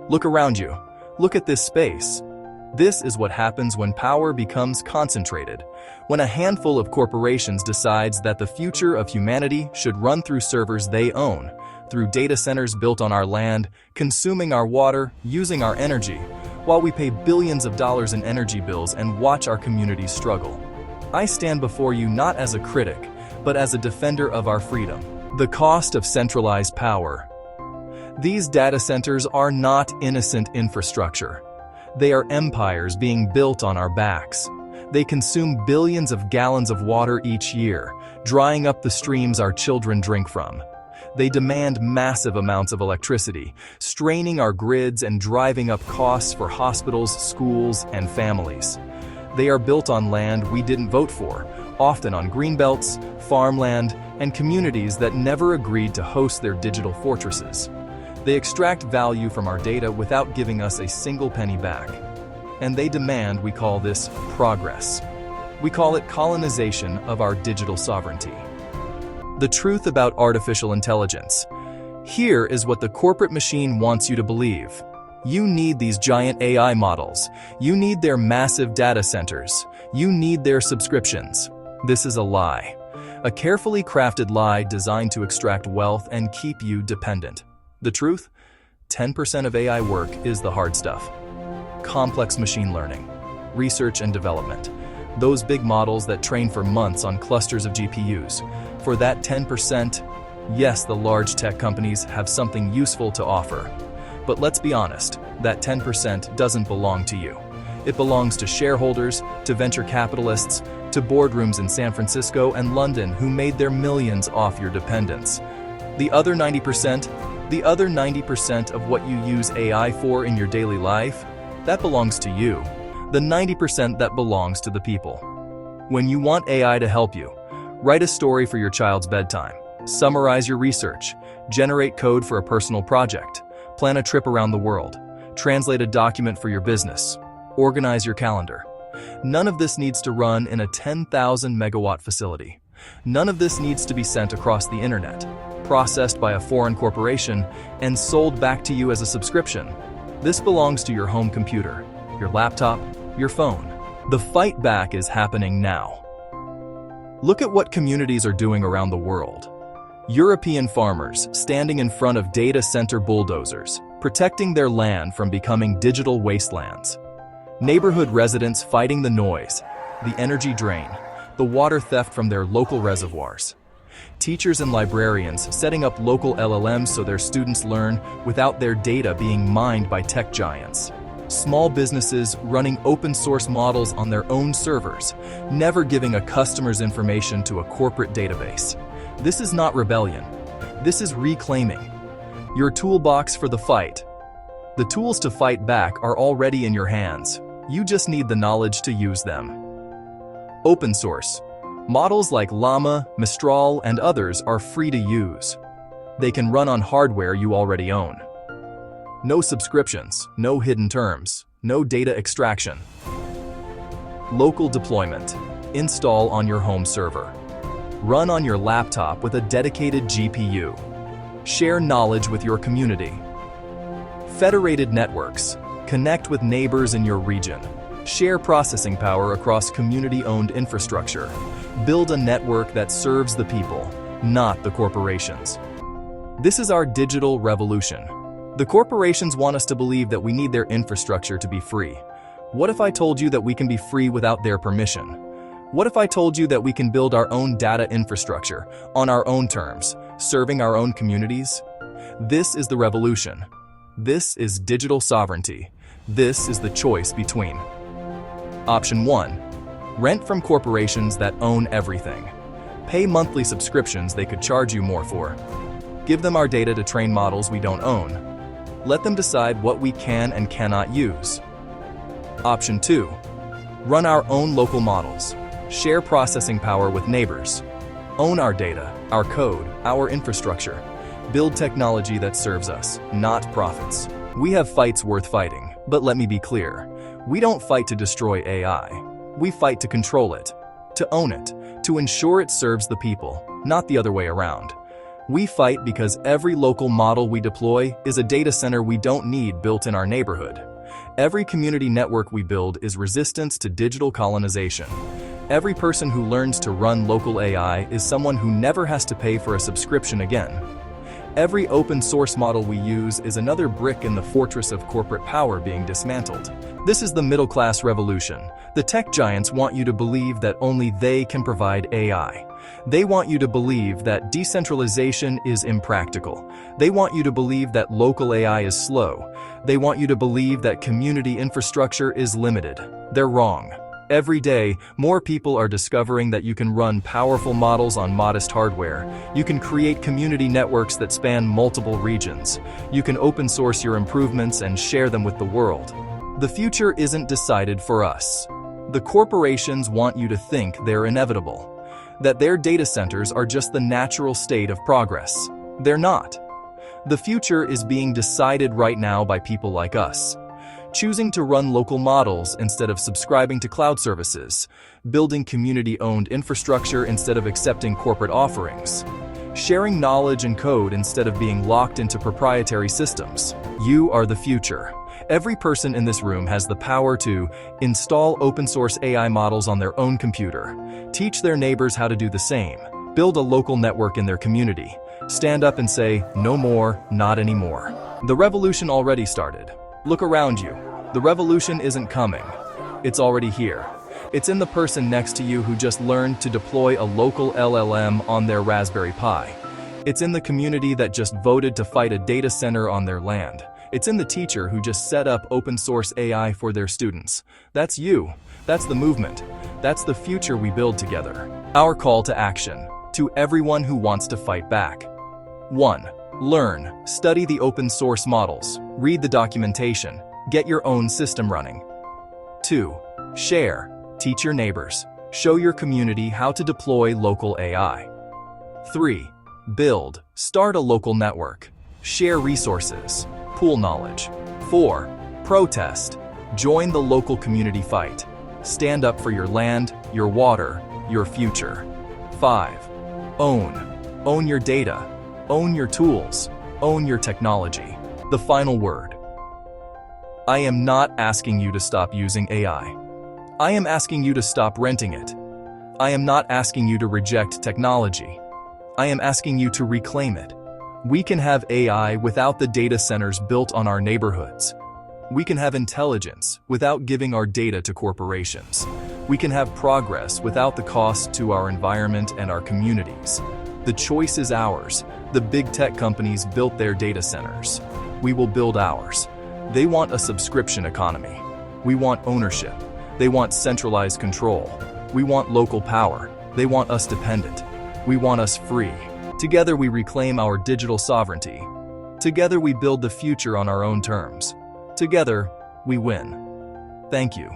Look around you. Look at this space. This is what happens when power becomes concentrated. When a handful of corporations decides that the future of humanity should run through servers they own, through data centers built on our land, consuming our water, using our energy, while we pay billions of dollars in energy bills and watch our communities struggle. I stand before you not as a critic, but as a defender of our freedom. The cost of centralized power. These data centers are not innocent infrastructure. They are empires being built on our backs. They consume billions of gallons of water each year, drying up the streams our children drink from. They demand massive amounts of electricity, straining our grids and driving up costs for hospitals, schools, and families. They are built on land we didn't vote for, often on greenbelts, farmland, and communities that never agreed to host their digital fortresses. They extract value from our data without giving us a single penny back. And they demand we call this progress. We call it colonization of our digital sovereignty. The truth about artificial intelligence. Here is what the corporate machine wants you to believe. You need these giant AI models. You need their massive data centers. You need their subscriptions. This is a lie. A carefully crafted lie designed to extract wealth and keep you dependent. The truth? 10% of AI work is the hard stuff. Complex machine learning, research and development. Those big models that train for months on clusters of GPUs. For that 10%, yes, the large tech companies have something useful to offer. But let's be honest, that 10% doesn't belong to you. It belongs to shareholders, to venture capitalists, to boardrooms in San Francisco and London who made their millions off your dependence. The other 90% of what you use AI for in your daily life, that belongs to you. The 90% that belongs to the people. When you want AI to help you, write a story for your child's bedtime, summarize your research, generate code for a personal project, plan a trip around the world, translate a document for your business, organize your calendar. None of this needs to run in a 10,000 megawatt facility. None of this needs to be sent across the internet, processed by a foreign corporation, and sold back to you as a subscription. This belongs to your home computer, your laptop, your phone. The fight back is happening now. Look at what communities are doing around the world. European farmers standing in front of data center bulldozers, protecting their land from becoming digital wastelands. Neighborhood residents fighting the noise, the energy drain, the water theft from their local reservoirs. Teachers and librarians setting up local LLMs so their students learn without their data being mined by tech giants. Small businesses running open source models on their own servers, never giving a customer's information to a corporate database. This is not rebellion. This is reclaiming. Your toolbox for the fight. The tools to fight back are already in your hands. You just need the knowledge to use them. Open source. Models like Llama, Mistral, and others are free to use. They can run on hardware you already own. No subscriptions, no hidden terms, no data extraction. Local deployment. Install on your home server. Run on your laptop with a dedicated GPU. Share knowledge with your community. Federated networks. Connect with neighbors in your region. Share processing power across community-owned infrastructure. Build a network that serves the people, not the corporations. This is our digital revolution. The corporations want us to believe that we need their infrastructure to be free. What if I told you that we can be free without their permission? What if I told you that we can build our own data infrastructure on our own terms, serving our own communities? This is the revolution. This is digital sovereignty. This is the choice between. Option 1. Rent from corporations that own everything. Pay monthly subscriptions they could charge you more for. Give them our data to train models we don't own. Let them decide what we can and cannot use. Option 2. Run our own local models. Share processing power with neighbors. Own our data, our code, our infrastructure. Build technology that serves us, not profits. We have fights worth fighting, but let me be clear. We don't fight to destroy AI. We fight to control it, to own it, to ensure it serves the people, not the other way around. We fight because every local model we deploy is a data center we don't need built in our neighborhood. Every community network we build is resistance to digital colonization. Every person who learns to run local AI is someone who never has to pay for a subscription again. Every open source model we use is another brick in the fortress of corporate power being dismantled. This is the middle-class revolution. The tech giants want you to believe that only they can provide AI. They want you to believe that decentralization is impractical. They want you to believe that local AI is slow. They want you to believe that community infrastructure is limited. They're wrong. Every day, more people are discovering that you can run powerful models on modest hardware. You can create community networks that span multiple regions. You can open source your improvements and share them with the world. The future isn't decided for us. The corporations want you to think they're inevitable, that their data centers are just the natural state of progress. They're not. The future is being decided right now by people like us. Choosing to run local models instead of subscribing to cloud services, building community-owned infrastructure instead of accepting corporate offerings, sharing knowledge and code instead of being locked into proprietary systems. You are the future. Every person in this room has the power to install open-source AI models on their own computer, teach their neighbors how to do the same, build a local network in their community, stand up and say, "No more, not anymore." The revolution already started. Look around you. The revolution isn't coming. It's already here. It's in the person next to you who just learned to deploy a local LLM on their Raspberry Pi. It's in the community that just voted to fight a data center on their land. It's in the teacher who just set up open source AI for their students. That's you. That's the movement. That's the future we build together. Our call to action, to everyone who wants to fight back. 1. Learn. Study the open source models. Read the documentation. Get your own system running. 2. Share. Teach your neighbors. Show your community how to deploy local AI. 3. Build. Start a local network. Share resources. Pool knowledge. 4. Protest. Join the local community fight. Stand up for your land, your water, your future. 5. Own. Own your data. Own your tools. Own your technology. The final word. I am not asking you to stop using AI. I am asking you to stop renting it. I am not asking you to reject technology. I am asking you to reclaim it. We can have AI without the data centers built on our neighborhoods. We can have intelligence without giving our data to corporations. We can have progress without the cost to our environment and our communities. The choice is ours. The big tech companies built their data centers. We will build ours. They want a subscription economy. We want ownership. They want centralized control. We want local power. They want us dependent. We want us free. Together we reclaim our digital sovereignty. Together we build the future on our own terms. Together, we win. Thank you.